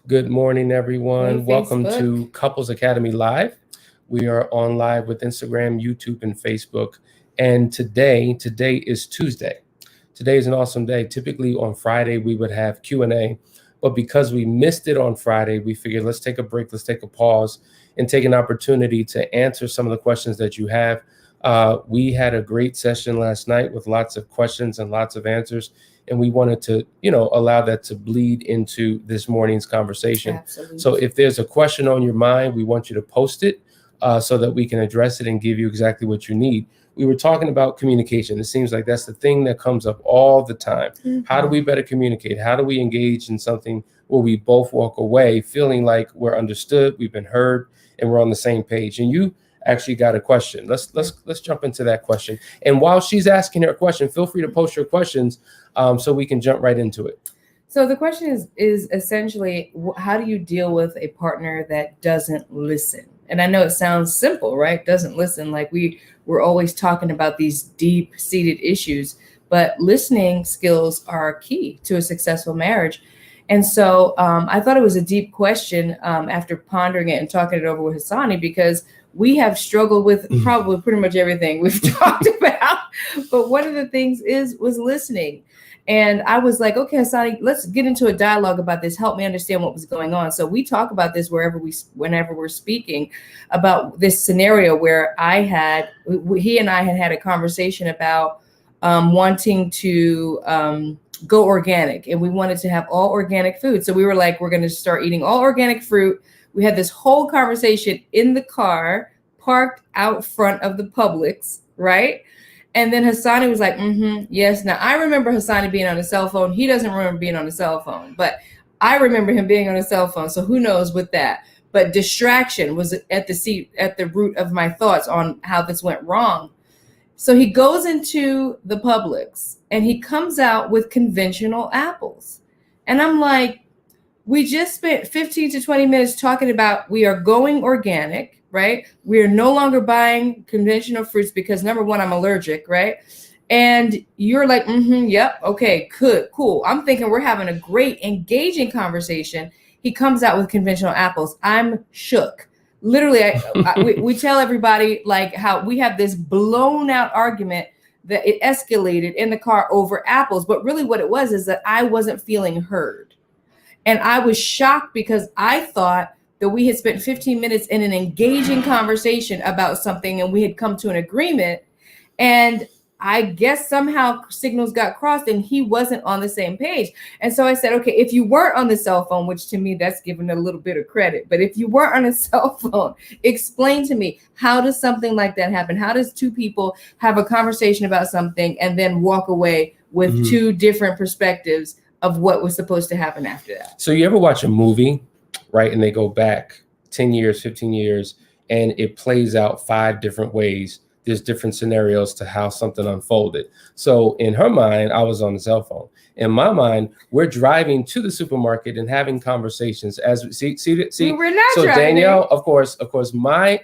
Good morning, everyone. Hey, Welcome Facebook. to Couples Academy Live. We are on live with Instagram, YouTube, and Facebook. And today is Tuesday. Today is an awesome day. Typically on Friday we would have Q&A, but because we missed it on Friday, we figured let's take a break, let's take a pause, and take an opportunity to answer some of the questions that you have. We had a great session last night with lots of questions and lots of answers, and we wanted to, allow that to bleed into this morning's conversation. Absolutely. So if there's a question on your mind, we want you to post it so that we can address it and give you exactly what you need. We were talking about communication. It seems like that's the thing that comes up all the time. How do we better communicate? How do we engage in something where we both walk away feeling like we're understood, we've been heard, and we're on the same page? And you actually got a question. Let's jump into that question. And while she's asking her question, feel free to post your questions so we can jump right into it. So the question is essentially, how do you deal with a partner that doesn't listen? And I know it sounds simple, right? Doesn't listen. Like we're always talking about these deep-seated issues, but listening skills are key to a successful marriage. And so I thought it was a deep question after pondering it and talking it over with Hassani, because we have struggled with probably pretty much everything we've talked about. But one of the things was listening. And I was like, okay, Hassani, let's get into a dialogue about this. Help me understand what was going on. So we talk about this whenever we're speaking about this scenario where he and I had a conversation about wanting to go organic, and we wanted to have all organic food. So we were like, we're going to start eating all organic fruit. We had this whole conversation in the car, parked out front of the Publix, right? And then Hassani was like, yes. Now, I remember Hassani being on a cell phone. He doesn't remember being on a cell phone, but I remember him being on a cell phone. So who knows with that? But distraction was at the root of my thoughts on how this went wrong. So he goes into the Publix and he comes out with conventional apples. And I'm like, we just spent 15 to 20 minutes talking about we are going organic, right? We are no longer buying conventional fruits because, number one, I'm allergic, right? And you're like, yep, okay, good, cool. I'm thinking we're having a great, engaging conversation. He comes out with conventional apples. I'm shook. Literally, we tell everybody like how we have this blown out argument that it escalated in the car over apples. But really what it was is that I wasn't feeling heard. And I was shocked because I thought that we had spent 15 minutes in an engaging conversation about something and we had come to an agreement. And I guess somehow signals got crossed and he wasn't on the same page. And so I said, okay, if you weren't on the cell phone, which to me, that's giving a little bit of credit. But if you weren't on a cell phone, explain to me, how does something like that happen? How does two people have a conversation about something and then walk away with two different perspectives of what was supposed to happen after that? So you ever watch a movie, right? And they go back 10 years, 15 years, and it plays out 5 different ways. There's different scenarios to how something unfolded. So in her mind, I was on the cell phone. In my mind, we're driving to the supermarket and having conversations as we see. We're not so driving. Danielle, of course, my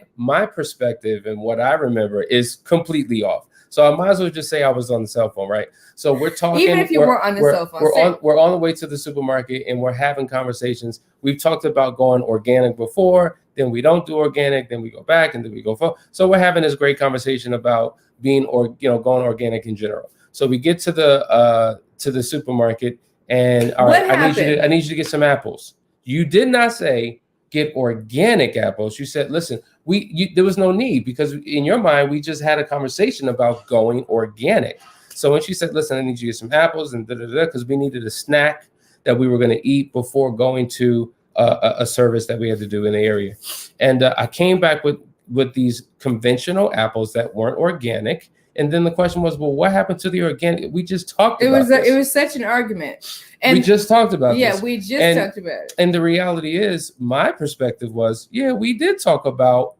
perspective and what I remember is completely off. So I might as well just say I was on the cell phone, right? So we're talking. Even if you weren't on the cell phone. We're on the way to the supermarket and we're having conversations. We've talked about going organic before, then we don't do organic, then we go back, and then we go forward. So we're having this great conversation about being going organic in general. So we get to the supermarket, and all right, I need you to get some apples. You did not say get organic apples. You said, listen, there was no need, because in your mind, we just had a conversation about going organic. So when she said, listen, I need you to get some apples and because we needed a snack that we were going to eat before going to a service that we had to do in the area. And I came back with these conventional apples that weren't organic. And then the question was, well, what happened to the organic? We just talked about this. It was such an argument. And we just talked about this. Yeah, we just talked about it. And the reality is, my perspective was, yeah, we did talk about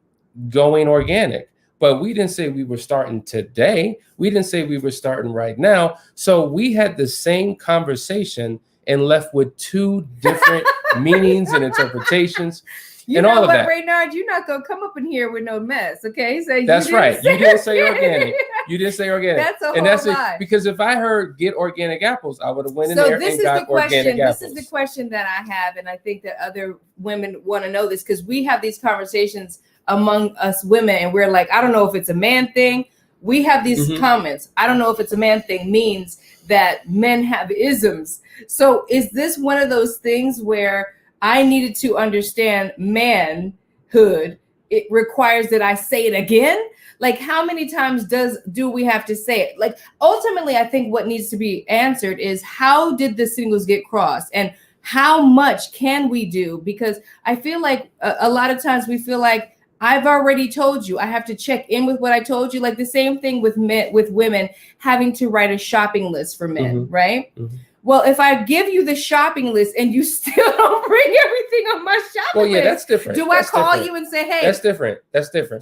going organic, but we didn't say we were starting today. We didn't say we were starting right now. So we had the same conversation and left with 2 different meanings and interpretations. You know what, Raynard, you're not gonna come up in here with no mess, okay? So that's right. You didn't say organic. You didn't say organic. That's a and whole that's lie. it. Because if I heard get organic apples, I would have went in there and got organic apples. This is the question that I have, and I think that other women want to know this because we have these conversations among us women, and we're like, I don't know if it's a man thing. We have these comments. I don't know if it's a man thing means that men have isms. So is this one of those things where I needed to understand manhood? It requires that I say it again. Like, how many times do we have to say it? Like, ultimately, I think what needs to be answered is how did the singles get crossed, and how much can we do? Because I feel like a lot of times we feel like I've already told you. I have to check in with what I told you. Like the same thing with men, with women having to write a shopping list for men, right? Well, if I give you the shopping list and you still don't bring everything on my shopping list, that's different. Do I call you and say, hey? That's different.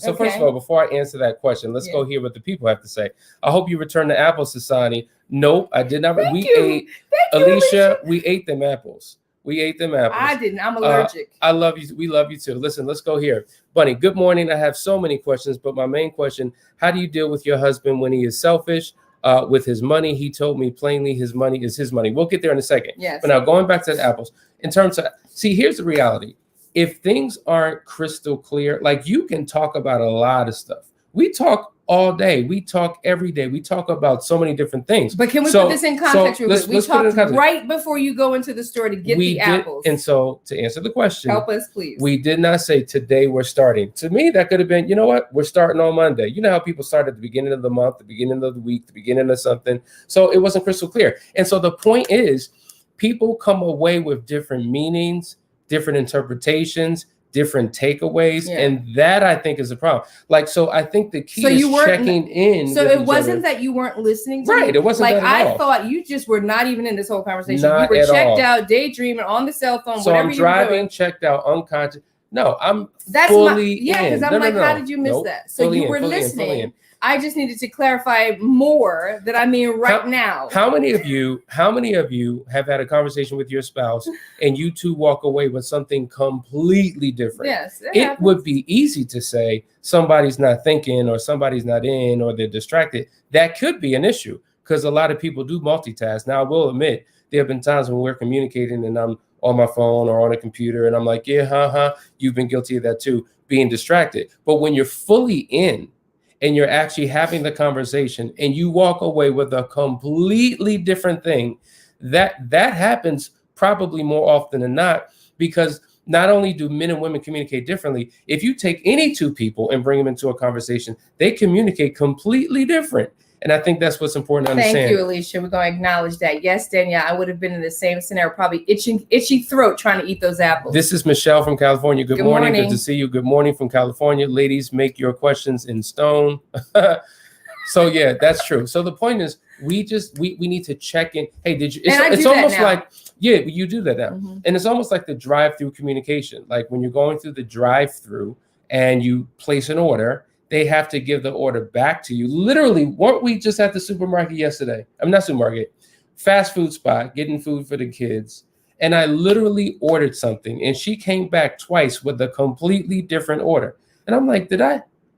So first of all, before I answer that question, let's go hear what the people have to say. I hope you return the apples, Sasani. Nope, I did not. We ate Alicia. We ate them apples. I didn't. I'm allergic. I love you. We love you too. Listen, let's go here. Bunny, good morning. I have so many questions, but my main question, how do you deal with your husband when he is selfish with his money? He told me plainly his money is his money. We'll get there in a second. Yes. But now going back to the apples, in terms of, here's the reality. If things aren't crystal clear, like you can talk about a lot of stuff. We talk all day. We talk every day. We talk about so many different things. But can we put this in context real quick? We talked right before you go into the store to get the apples. And so to answer the question, help us, please. We did not say today we're starting. To me, that could have been, you know what? We're starting on Monday. You know how people start at the beginning of the month, the beginning of the week, the beginning of something. So it wasn't crystal clear. And so the point is, people come away with different meanings, different interpretations, different takeaways, and that I think is a problem. Like, so I think the key is checking in. So it wasn't that you weren't listening to me. It wasn't like that at all. I thought you just were not even in this whole conversation. Not you were checked all. out, daydreaming on the cell phone. So whatever I'm driving, checked out, unconscious. No, I'm fully in. Because I'm how did you miss that? So you were listening. I just needed to clarify more that I mean now. How many of you have had a conversation with your spouse and you two walk away with something completely different? Yes. It would be easy to say somebody's not thinking or somebody's not in or they're distracted. That could be an issue because a lot of people do multitask. Now, I will admit there have been times when we're communicating and I'm on my phone or on a computer and I'm like, you've been guilty of that too, being distracted. But when you're fully in, and you're actually having the conversation and you walk away with a completely different thing, that happens probably more often than not, because not only do men and women communicate differently, if you take any two people and bring them into a conversation, they communicate completely different. And I think that's what's important to understand. Thank you, Alicia. We're going to acknowledge that. Yes, Danielle, I would have been in the same scenario, probably itchy throat trying to eat those apples. This is Michelle from California. Good morning. Good to see you. Good morning from California. Ladies, make your questions in stone. So yeah, that's true. So the point is, we need to check in. Hey, did you? It's almost like, you do that now. And it's almost like the drive-through communication. Like when you're going through the drive-through and you place an order, they have to give the order back to you. Literally, weren't we just at the supermarket yesterday? I'm not supermarket, fast food spot, getting food for the kids. And I literally ordered something and she came back twice with a completely different order. And I'm like,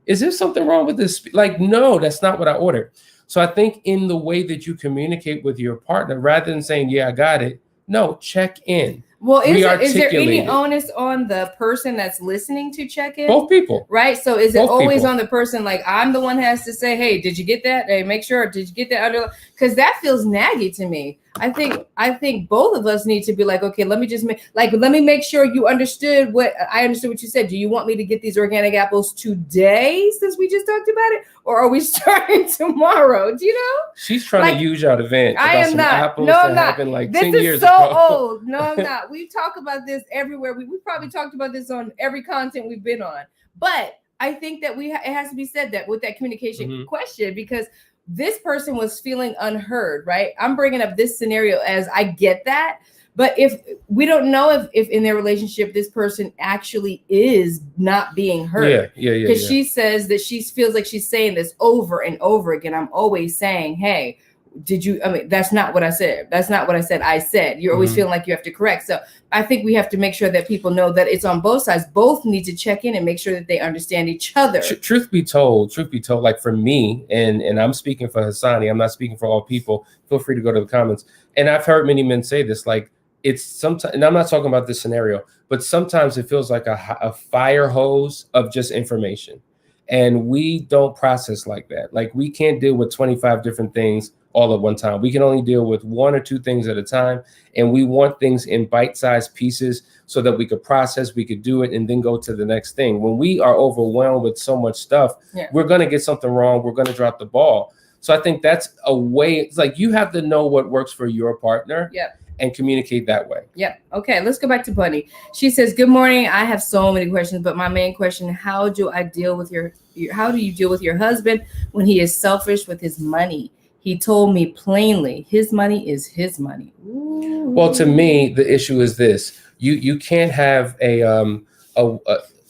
is there something wrong with this? Like, no, that's not what I ordered. So I think in the way that you communicate with your partner, rather than saying, I got it, no, check in. Well, is there any onus on the person that's listening to check in? Both people. Right? So is it always on the person, like I'm the one that has to say, hey, did you get that? Hey, make sure, did you get that under? Because that feels naggy to me. I think both of us need to be like, okay, let me make sure you understood what you said. Do you want me to get these organic apples today since we just talked about it? Or are we starting tomorrow? Do you know? She's trying to use y'all event. I am not. Apples no, I'm not. Happened like this 10 is years so ago. old. No, I'm not. We talk about this everywhere. We probably talked about this on every content we've been on. But I think that it has to be said that with that communication question, because this person was feeling unheard, right? I'm bringing up this scenario as I get that. But if we don't know if in their relationship, this person actually is not being heard. Because she says that she feels like she's saying this over and over again. I'm always saying, hey, did you, I mean, that's not what I said. That's not what I said. I said, you're always feeling like you have to correct. So I think we have to make sure that people know that it's on both sides. Both need to check in and make sure that they understand each other. Truth be told, like for me, and I'm speaking for Hassani, I'm not speaking for all people. Feel free to go to the comments. And I've heard many men say this, like it's sometimes, and I'm not talking about this scenario, but sometimes it feels like a fire hose of just information. And we don't process like that. Like we can't deal with 25 different things all at one time. We can only deal with one or two things at a time. And we want things in bite-sized pieces so that we could process, we could do it, and then go to the next thing. When we are overwhelmed with so much stuff, we're going to get something wrong. We're going to drop the ball. So I think that's a way. It's like you have to know what works for your partner. And communicate that way. Okay, let's go back to Bunny. She says, good morning. I have so many questions, but my main question, how do you deal with your husband when he is selfish with his money? He told me plainly, his money is his money. Ooh. Well, to me, the issue is this. You can't have a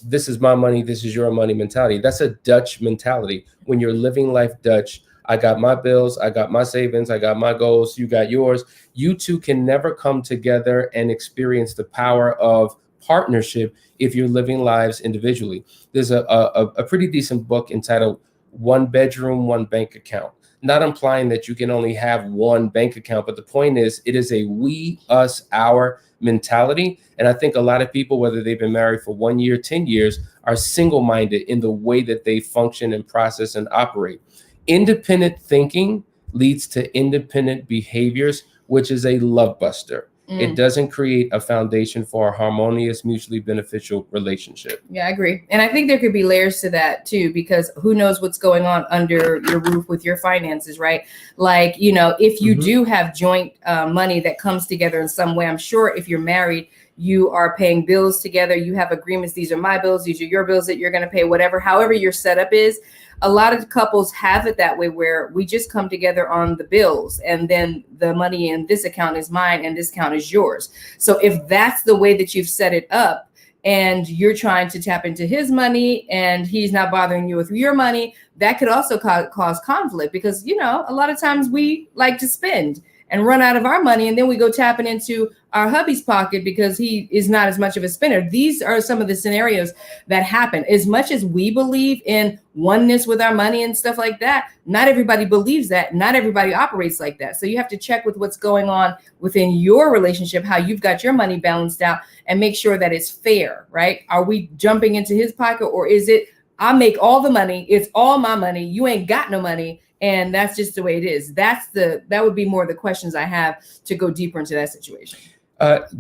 this is my money, this is your money mentality. That's a Dutch mentality. When you're living life Dutch, I got my bills, I got my savings, I got my goals, you got yours. You two can never come together and experience the power of partnership if you're living lives individually. There's a pretty decent book entitled One Bedroom, One Bank Account. Not implying that you can only have one bank account, but the point is it is a we, us, our mentality. And I think a lot of people, whether they've been married for 1 year, 10 years, are single-minded in the way that they function and process and operate. Independent thinking leads to independent behaviors, which is a love buster. It doesn't create a foundation for a harmonious, mutually beneficial relationship. Yeah, I agree. And I think there could be layers to that too, because who knows what's going on under your roof with your finances, right? Like, you know, if you do have joint money that comes together in some way, I'm sure if you're married, you are paying bills together. You have agreements. These are my bills. These are your bills that you're going to pay, whatever, however your setup is. A lot of couples have it that way where we just come together on the bills and then the money in this account is mine and this account is yours. So if that's the way that you've set it up and you're trying to tap into his money and he's not bothering you with your money, that could also cause conflict because, you know, a lot of times we like to spend and run out of our money and then we go tapping into our hubby's pocket because he is not as much of a spender. These are some of the scenarios that happen. As much as we believe in oneness with our money and stuff like that, not everybody believes that. Not everybody operates like that. So you have to check with what's going on within your relationship, how you've got your money balanced out and make sure that it's fair, right? Are we jumping into his pocket or is it, I make all the money, it's all my money, you ain't got no money, and that's just the way it is. That would be more of the questions I have to go deeper into that situation.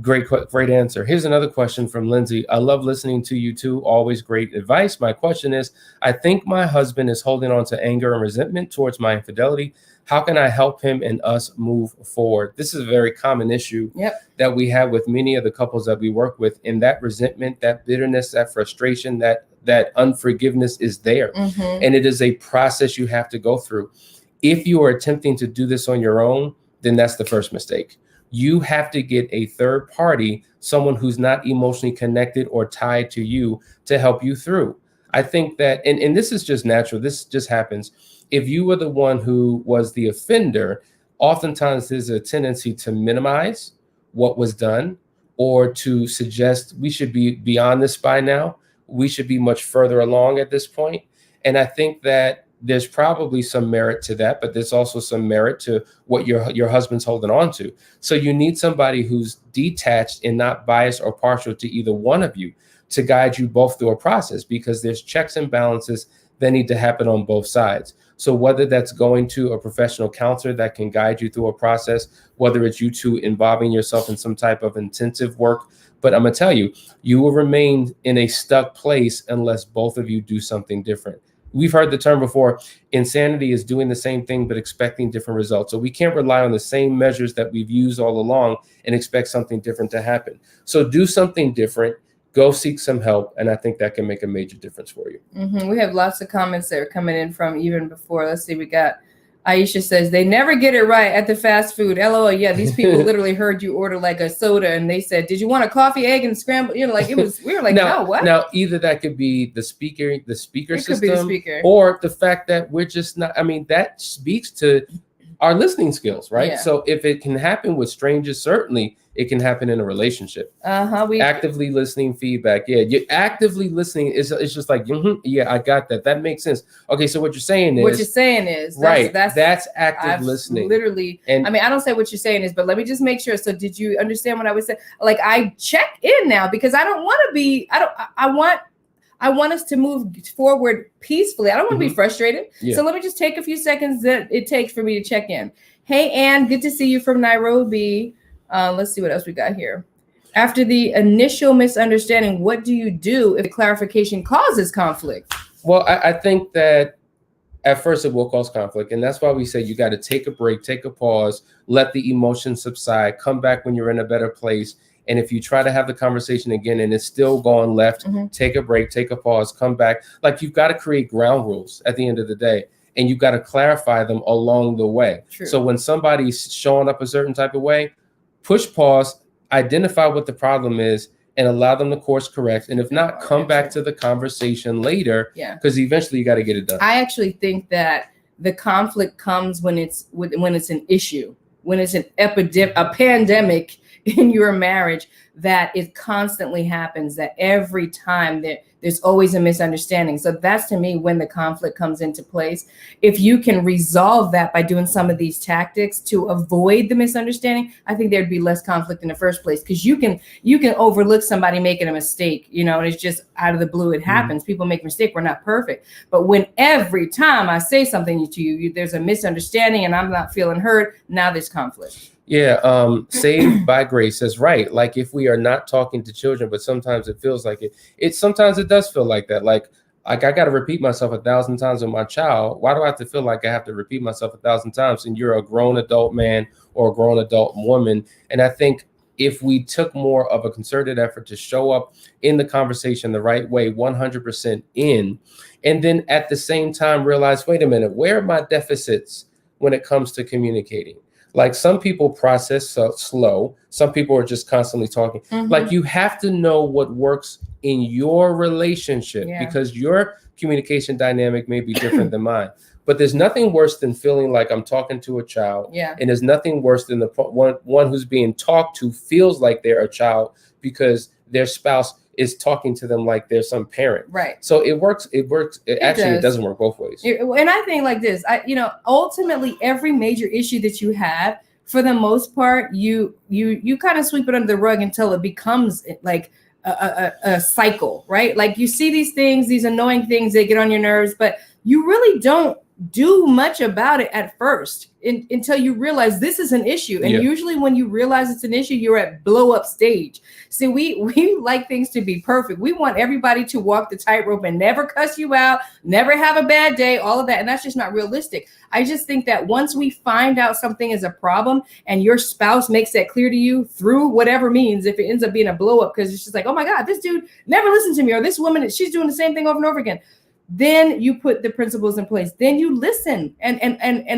Great answer. Here's another question from Lindsay. I love listening to you too. Always great advice. My question is, I think my husband is holding on to anger and resentment towards my infidelity. How can I help him and us move forward? This is a very common issue that we have with many of the couples that we work with. And that resentment, that bitterness, that frustration, that unforgiveness is there. And it is a process you have to go through. If you are attempting to do this on your own, then that's the first mistake. You have to get a third party, someone who's not emotionally connected or tied to you to help you through. I think that, and this is just natural. This just happens. If you were the one who was the offender, oftentimes there's a tendency to minimize what was done or to suggest we should be beyond this by now. We should be much further along at this point. And I think that there's probably some merit to that, but there's also some merit to what your husband's holding on to. So you need somebody who's detached and not biased or partial to either one of you to guide you both through a process, because there's checks and balances that need to happen on both sides. So whether that's going to a professional counselor that can guide you through a process, whether it's you two involving yourself in some type of intensive work, but I'm gonna tell you, you will remain in a stuck place unless both of you do something different. We've heard the term before, insanity is doing the same thing but expecting different results. So we can't rely on the same measures that we've used all along and expect something different to happen. So do something different, go seek some help, and I think that can make a major difference for you. We have lots of comments that are coming in from even before. Let's see, we got Aisha says, they never get it right at the fast food. LOL, yeah, these people literally heard you order like a soda and they said, did you want a coffee, egg, and scramble? You know, like it was, we were like, no, what? Now, either that could be the speaker it system, could be the speaker. or the fact that we're just not, I mean, that speaks to our listening skills, right? Yeah. So if it can happen with strangers, certainly it can happen in a relationship. We Actively listening feedback. Yeah, you're actively listening. It's just like, yeah, I got that. That makes sense. Okay, so what you're saying is right. That's active listening. Literally, and I mean, I don't say what you're saying is, but let me just make sure. So did you understand what I was saying? Like, I check in now because I don't want to be. I want us to move forward peacefully. I don't want to be frustrated. Yeah. So let me just take a few seconds that it takes for me to check in. Hey, Ann, good to see you from Nairobi. Let's see what else we got here. After the initial misunderstanding, what do you do if the clarification causes conflict? Well, I think that at first it will cause conflict. And that's why we say you got to take a break, take a pause, let the emotions subside, come back when you're in a better place. And if you try to have the conversation again and it's still going left, take a break, take a pause, come back. Like, you've got to create ground rules at the end of the day. And you've got to clarify them along the way. True. So when somebody's showing up a certain type of way, push pause, identify what the problem is, and allow them to course correct. And if not, come back to the conversation later. Yeah. Because eventually you got to get it done. I actually think that the conflict comes when it's an issue, when it's an epidemic, a pandemic in your marriage, that it constantly happens, that every time there's always a misunderstanding. So that's, to me, when the conflict comes into place. If you can resolve that by doing some of these tactics to avoid the misunderstanding, I think there'd be less conflict in the first place, because you can overlook somebody making a mistake, and it's just out of the blue. It happens. People make mistakes. We're not perfect. But when every time I say something to you, there's a misunderstanding and I'm not feeling heard, now there's conflict. Yeah, Saved by Grace is right. Like, if we are not talking to children, but sometimes it feels like it. Sometimes it does feel like that. Like I got to repeat myself 1,000 times with my child. Why do I have to feel like I have to repeat myself 1,000 times? And you're a grown adult man or a grown adult woman. And I think if we took more of a concerted effort to show up in the conversation the right way, 100% in, and then at the same time realize, wait a minute, where are my deficits when it comes to communicating? Like, some people process slow. Some people are just constantly talking. Like, you have to know what works in your relationship, because your communication dynamic may be different than mine. But there's nothing worse than feeling like I'm talking to a child. Yeah. And there's nothing worse than the one who's being talked to feels like they're a child because their spouse is talking to them like they're some parent. Right. So it works. It doesn't work both ways. And I think like this, ultimately every major issue that you have, for the most part, you kind of sweep it under the rug until it becomes like a cycle, right? Like, you see these things, these annoying things, they get on your nerves, but you really don't do much about it at first until you realize this is an issue. And usually when you realize it's an issue, you're at blow up stage. See, we like things to be perfect. We want everybody to walk the tightrope and never cuss you out, never have a bad day, all of that. And that's just not realistic. I just think that once we find out something is a problem and your spouse makes that clear to you through whatever means, if it ends up being a blow up, because it's just like, oh my God, this dude never listened to me, or this woman, she's doing the same thing over and over again. Then you put the principles in place. Then you listen and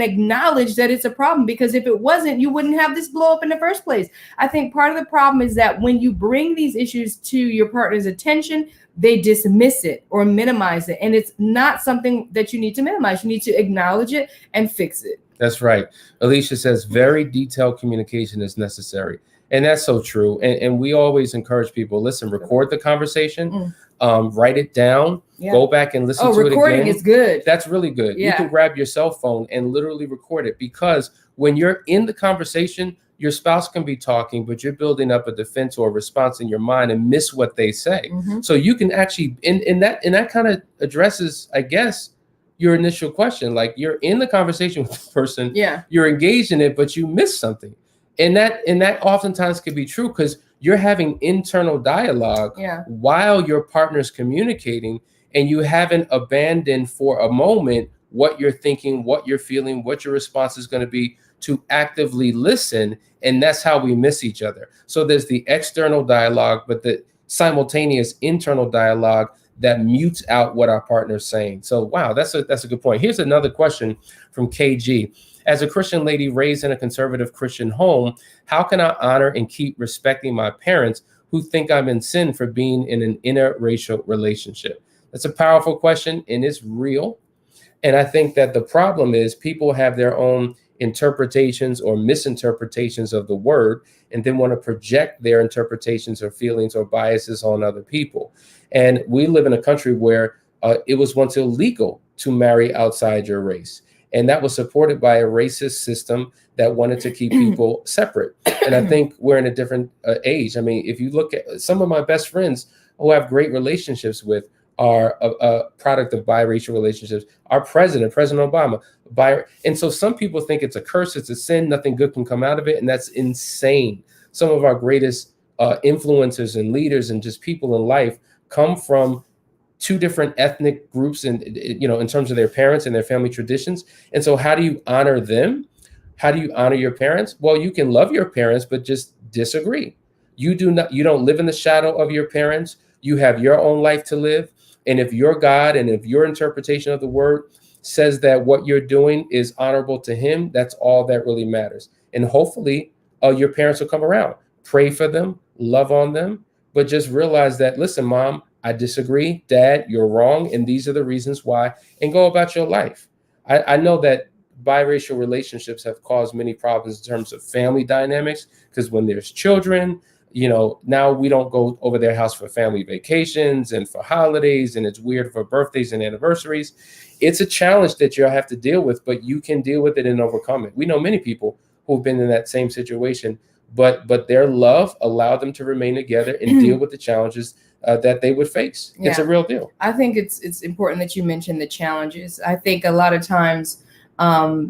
acknowledge that it's a problem, because if it wasn't, you wouldn't have this blow up in the first place. I think part of the problem is that when you bring these issues to your partner's attention, they dismiss it or minimize it. And it's not something that you need to minimize. You need to acknowledge it and fix it. That's right. Alicia says very detailed communication is necessary. And that's so true. And we always encourage people, listen, record the conversation, write it down, go back and listen to it again. Recording is good. That's really good. You can grab your cell phone and literally record it, because when you're in the conversation, your spouse can be talking, but you're building up a defense or a response in your mind and miss what they say. So you can actually, and that kind of addresses, I guess, your initial question. Like, you're in the conversation with the person, you're engaged in it, but you miss something. And that oftentimes can be true, because you're having internal dialogue while your partner's communicating, and you haven't abandoned for a moment what you're thinking, what you're feeling, what your response is going to be, to actively listen. And that's how we miss each other. So there's the external dialogue, but the simultaneous internal dialogue that mutes out what our partner's saying. So, wow, that's a good point. Here's another question from KG. As a Christian lady raised in a conservative Christian home, how can I honor and keep respecting my parents who think I'm in sin for being in an interracial relationship? That's a powerful question, and it's real. And I think that the problem is people have their own interpretations or misinterpretations of the word, and then want to project their interpretations or feelings or biases on other people. And we live in a country where it was once illegal to marry outside your race. And that was supported by a racist system that wanted to keep people separate. And I think we're in a different age. I mean, if you look at some of my best friends who I have great relationships with are a product of biracial relationships. Our President Obama, and so some people think it's a curse, it's a sin, nothing good can come out of it. And that's insane. Some of our greatest influencers and leaders and just people in life come from two different ethnic groups and, you know, in terms of their parents and their family traditions. And so how do you honor them? How do you honor your parents? Well, you can love your parents, but just disagree. You don't live in the shadow of your parents. You have your own life to live. And if your God and if your interpretation of the word says that what you're doing is honorable to him, that's all that really matters. And hopefully your parents will come around. Pray for them, love on them, but just realize that, listen, Mom, I disagree. Dad, you're wrong. And these are the reasons why, and go about your life. I know that biracial relationships have caused many problems in terms of family dynamics, because when there's children, you know, now we don't go over their house for family vacations and for holidays, and it's weird for birthdays and anniversaries. It's a challenge that you'll have to deal with, but you can deal with it and overcome it. We know many people who've been in that same situation, but their love allowed them to remain together and deal with the challenges that they would face. Yeah. It's a real deal. I think it's important that you mention the challenges. I think a lot of times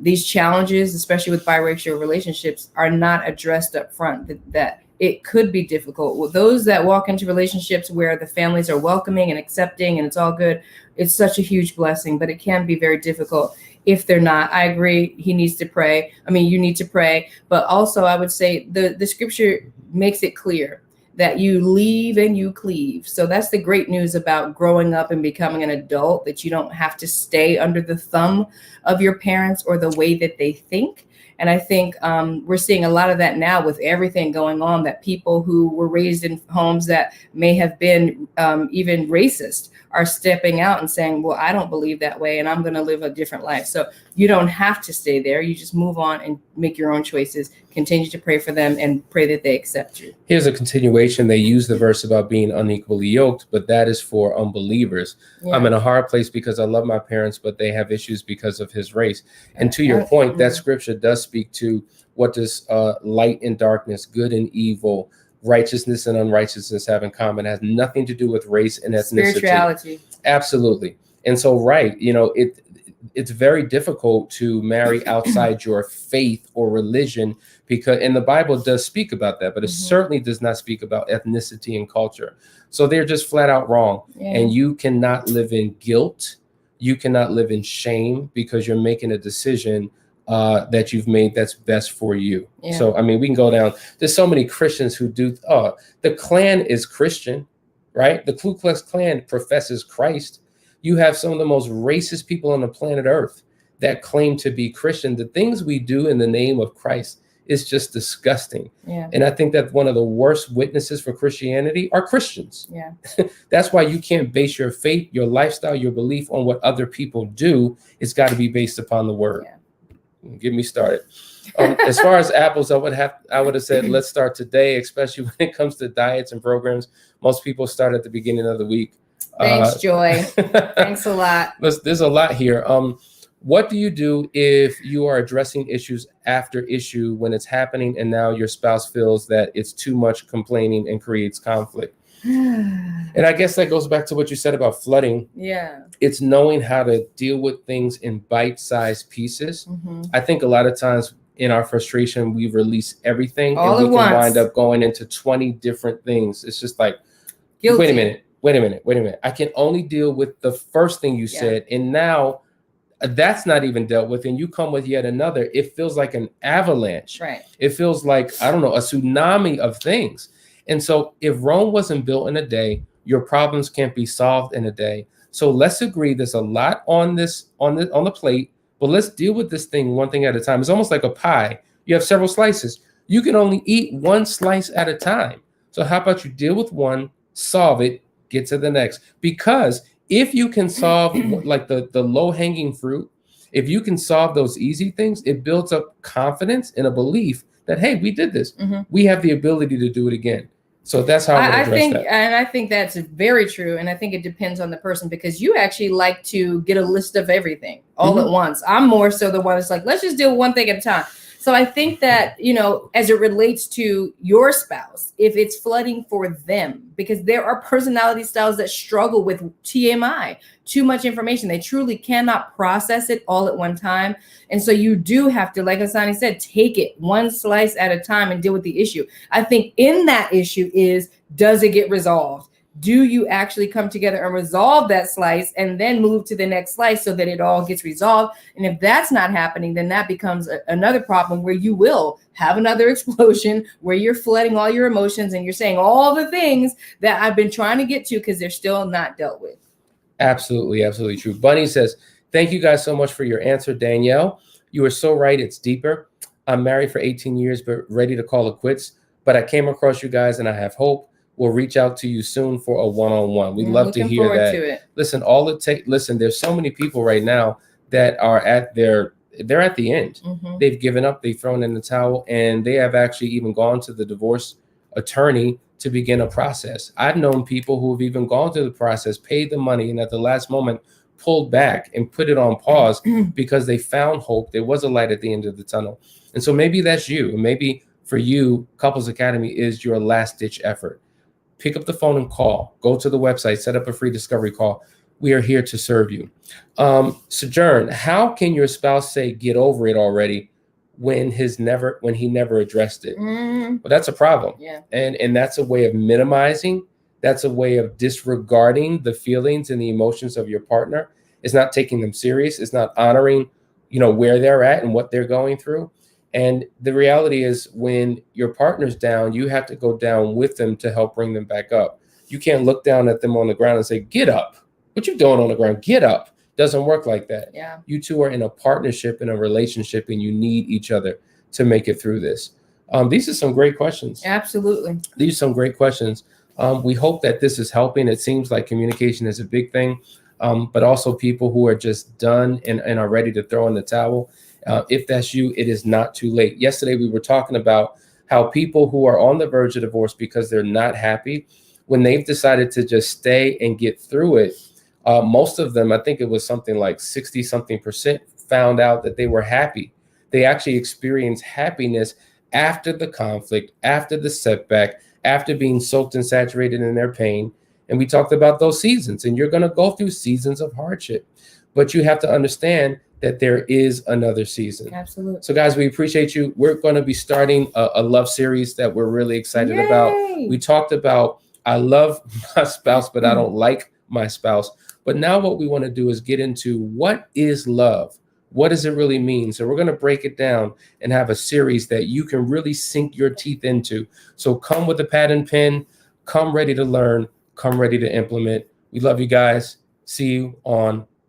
these challenges, especially with biracial relationships, are not addressed up front, that it could be difficult. With those that walk into relationships where the families are welcoming and accepting and it's all good, it's such a huge blessing, but it can be very difficult if they're not. I agree. He needs to pray. I mean, you need to pray, but also I would say the scripture makes it clear that you leave and you cleave. So that's the great news about growing up and becoming an adult, that you don't have to stay under the thumb of your parents or the way that they think. And I think we're seeing a lot of that now with everything going on, that people who were raised in homes that may have been even racist are stepping out and saying, well, I don't believe that way and I'm going to live a different life. So you don't have to stay there. You just move on and make your own choices, continue to pray for them and pray that they accept you. Here's a continuation. They use the verse about being unequally yoked, but that is for unbelievers. Yeah. I'm in a hard place because I love my parents, but they have issues because of his race. And to your point, that scripture does speak to what does light and darkness, good and evil, righteousness and unrighteousness have in common. It has nothing to do with race and ethnicity. Spirituality. Absolutely. And so, right, you know, it's very difficult to marry outside your faith or religion, because, and the Bible does speak about that, but it certainly does not speak about ethnicity and culture. So they're just flat out wrong. Yeah. And you cannot live in guilt. You cannot live in shame because you're making a decision that you've made that's best for you. Yeah. So, I mean, we can go down. There's so many Christians who do, the Klan is Christian, right? The Ku Klux Klan professes Christ. You have some of the most racist people on the planet Earth that claim to be Christian. The things we do in the name of Christ is just disgusting. Yeah. And I think that one of the worst witnesses for Christianity are Christians. Yeah. That's why you can't base your faith, your lifestyle, your belief on what other people do. It's got to be based upon the word. Yeah. Get me started. As far as apples, I would have said, let's start today, especially when it comes to diets and programs. Most people start at the beginning of the week. Thanks, Joy. Thanks a lot. There's a lot here. What do you do if you are addressing issues after issue when it's happening and now your spouse feels that it's too much complaining and creates conflict? And I guess that goes back to what you said about flooding. Yeah. It's knowing how to deal with things in bite-sized pieces. I think a lot of times in our frustration, we release everything all and we can wind up going into 20 different things. It's just like, guilty. Wait a minute. I can only deal with the first thing you said. And now that's not even dealt with. And you come with yet another. It feels like an avalanche. Right. It feels like, I don't know, a tsunami of things. And so if Rome wasn't built in a day, your problems can't be solved in a day. So let's agree there's a lot on the plate, but let's deal with this thing one thing at a time. It's almost like a pie. You have several slices. You can only eat one slice at a time. So how about you deal with one, solve it, get to the next? Because if you can solve like the low-hanging fruit If you can solve those easy things, it builds up confidence and a belief that, hey, we did this. We have the ability to do it again. So that's how I think that. And I think that's very true. And I think it depends on the person, because you actually like to get a list of everything all at once. I'm more so the one that's like, let's just deal with one thing at a time. So I think that, you know, as it relates to your spouse, if it's flooding for them, because there are personality styles that struggle with TMI, too much information. They truly cannot process it all at one time. And so you do have to, like Asani said, take it one slice at a time and deal with the issue. I think in that issue is, does it get resolved? Do you actually come together and resolve that slice and then move to the next slice so that it all gets resolved? And if that's not happening, then that becomes another problem where you will have another explosion where you're flooding all your emotions and you're saying all the things that I've been trying to get to because they're still not dealt with. Absolutely, absolutely true. Bunny says, thank you guys so much for your answer, Danielle. You are so right. It's deeper. I'm married for 18 years, but ready to call it quits. But I came across you guys and I have hope. We'll reach out to you soon for a one-on-one. We'd love to hear that. Listen, listen, there's so many people right now that are they're at the end. They've given up, they've thrown in the towel, and they have actually even gone to the divorce attorney to begin a process. I've known people who have even gone through the process, paid the money, and at the last moment pulled back and put it on pause because they found hope. There was a light at the end of the tunnel. And so maybe that's you. Maybe for you, Couples Academy is your last-ditch effort. Pick up the phone and call. Go to the website, set up a free discovery call. We are here to serve you. Sojourn, how can your spouse say get over it already when he never addressed it? Well, that's a problem. Yeah. And that's a way of minimizing. That's a way of disregarding the feelings and the emotions of your partner. It's not taking them serious. It's not honoring, where they're at and what they're going through. And the reality is, when your partner's down, you have to go down with them to help bring them back up. You can't look down at them on the ground and say, get up. What you doing on the ground? Get up. Doesn't work like that. Yeah. You two are in a partnership, in a relationship, and you need each other to make it through this. These are some great questions. Absolutely. These are some great questions. We hope that this is helping. It seems like communication is a big thing, but also people who are just done and are ready to throw in the towel. If that's you, it is not too late. Yesterday, we were talking about how people who are on the verge of divorce because they're not happy, when they've decided to just stay and get through it, most of them, I think it was something like 60-something%, found out that they were happy. They actually experienced happiness after the conflict, after the setback, after being soaked and saturated in their pain. And we talked about those seasons, and you're going to go through seasons of hardship, but you have to understand that there is another season. Absolutely. So guys, we appreciate you. We're going to be starting a love series that we're really excited about. We talked about, I love my spouse, but I don't like my spouse. But now what we want to do is get into what is love? What does it really mean? So we're going to break it down and have a series that you can really sink your teeth into. So come with a pad and pen, come ready to learn, come ready to implement. We love you guys. See you on